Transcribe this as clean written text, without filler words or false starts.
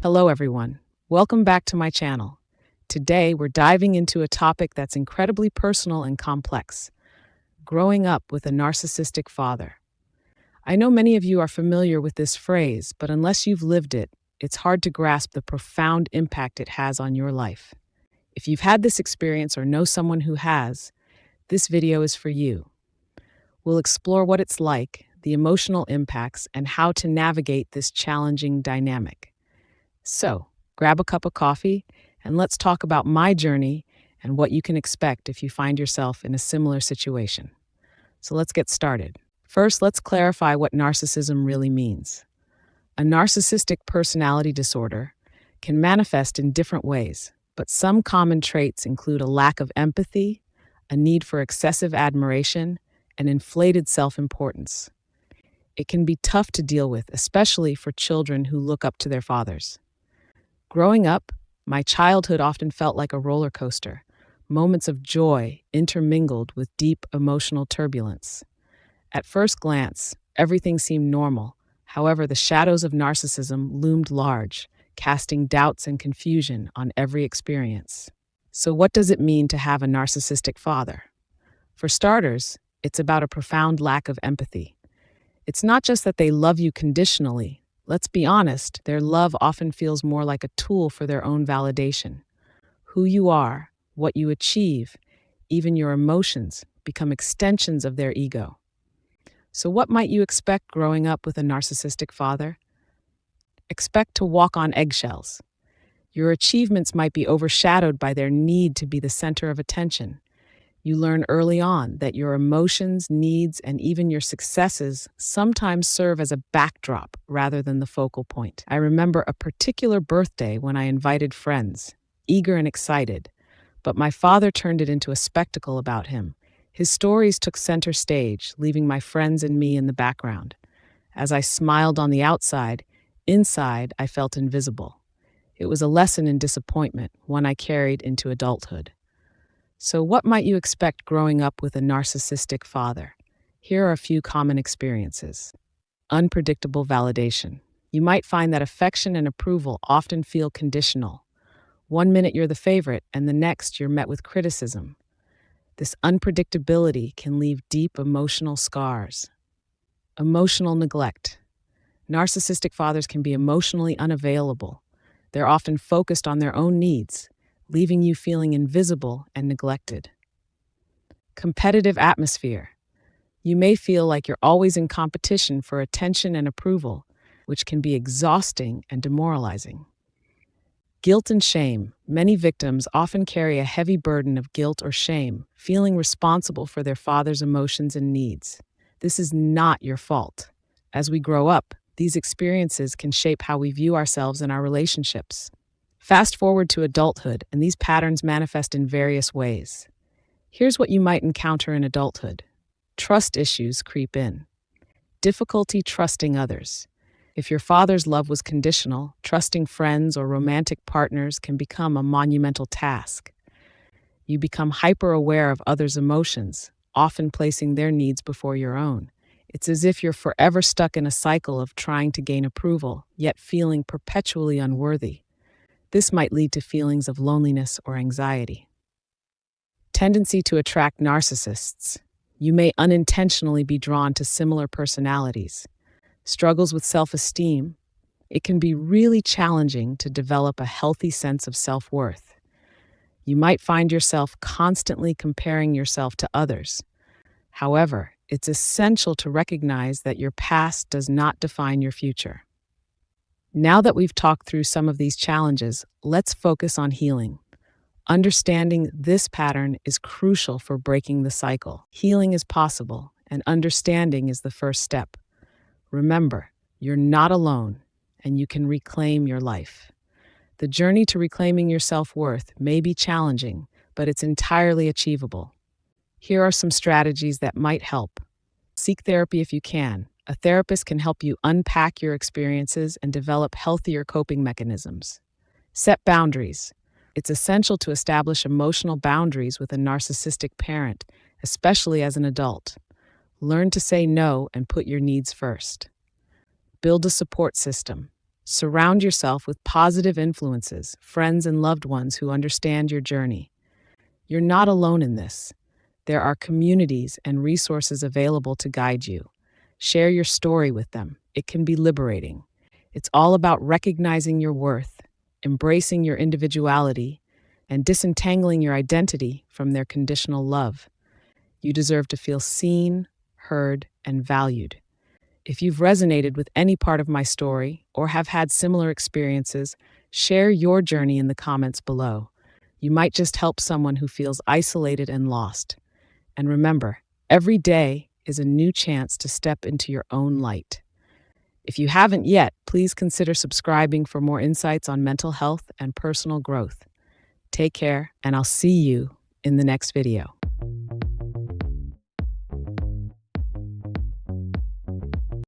Hello, everyone. Welcome back to my channel. Today, we're diving into a topic that's incredibly personal and complex: growing up with a narcissistic father. I know many of you are familiar with this phrase, but unless you've lived it, it's hard to grasp the profound impact it has on your life. If you've had this experience or know someone who has, this video is for you. We'll explore what it's like, the emotional impacts, and how to navigate this challenging dynamic. So, grab a cup of coffee and let's talk about my journey and what you can expect if you find yourself in a similar situation. So, let's get started. First, let's clarify what narcissism really means. A narcissistic personality disorder can manifest in different ways, but some common traits include a lack of empathy, a need for excessive admiration, and inflated self-importance. It can be tough to deal with, especially for children who look up to their fathers. Growing up, my childhood often felt like a roller coaster, moments of joy intermingled with deep emotional turbulence. At first glance, everything seemed normal. However, the shadows of narcissism loomed large, casting doubts and confusion on every experience. So, what does it mean to have a narcissistic father? For starters, it's about a profound lack of empathy. It's not just that they love you conditionally. Let's be honest, their love often feels more like a tool for their own validation. Who you are, what you achieve, even your emotions become extensions of their ego. So, what might you expect growing up with a narcissistic father? Expect to walk on eggshells. Your achievements might be overshadowed by their need to be the center of attention. You learn early on that your emotions, needs, and even your successes sometimes serve as a backdrop rather than the focal point. I remember a particular birthday when I invited friends, eager and excited, but my father turned it into a spectacle about him. His stories took center stage, leaving my friends and me in the background. As I smiled on the outside, inside I felt invisible. It was a lesson in disappointment, one I carried into adulthood. So, what might you expect growing up with a narcissistic father? Here are a few common experiences. Unpredictable validation. You might find that affection and approval often feel conditional. One minute you're the favorite, and the next you're met with criticism. This unpredictability can leave deep emotional scars. Emotional neglect. Narcissistic fathers can be emotionally unavailable. They're often focused on their own needs, leaving you feeling invisible and neglected. Competitive atmosphere. You may feel like you're always in competition for attention and approval, which can be exhausting and demoralizing. Guilt and shame. Many victims often carry a heavy burden of guilt or shame, feeling responsible for their father's emotions and needs. This is not your fault. As we grow up, these experiences can shape how we view ourselves and our relationships. Fast forward to adulthood, and these patterns manifest in various ways. Here's what you might encounter in adulthood. Trust issues creep in. Difficulty trusting others. If your father's love was conditional, trusting friends or romantic partners can become a monumental task. You become hyper-aware of others' emotions, often placing their needs before your own. It's as if you're forever stuck in a cycle of trying to gain approval, yet feeling perpetually unworthy. This might lead to feelings of loneliness or anxiety. Tendency to attract narcissists. You may unintentionally be drawn to similar personalities. Struggles with self-esteem. It can be really challenging to develop a healthy sense of self-worth. You might find yourself constantly comparing yourself to others. However, it's essential to recognize that your past does not define your future. Now that we've talked through some of these challenges, let's focus on healing. Understanding this pattern is crucial for breaking the cycle. Healing is possible, and understanding is the first step. Remember, you're not alone, and you can reclaim your life. The journey to reclaiming your self-worth may be challenging, but it's entirely achievable. Here are some strategies that might help. Seek therapy if you can. A therapist can help you unpack your experiences and develop healthier coping mechanisms. Set boundaries. It's essential to establish emotional boundaries with a narcissistic parent, especially as an adult. Learn to say no and put your needs first. Build a support system. Surround yourself with positive influences, friends and loved ones who understand your journey. You're not alone in this. There are communities and resources available to guide you. Share your story with them. It can be liberating. It's all about recognizing your worth, embracing your individuality, and disentangling your identity from their conditional love. You deserve to feel seen, heard, and valued. If you've resonated with any part of my story or have had similar experiences, share your journey in the comments below. You might just help someone who feels isolated and lost. And remember, every day is a new chance to step into your own light. If you haven't yet, please consider subscribing for more insights on mental health and personal growth. Take care, and I'll see you in the next video.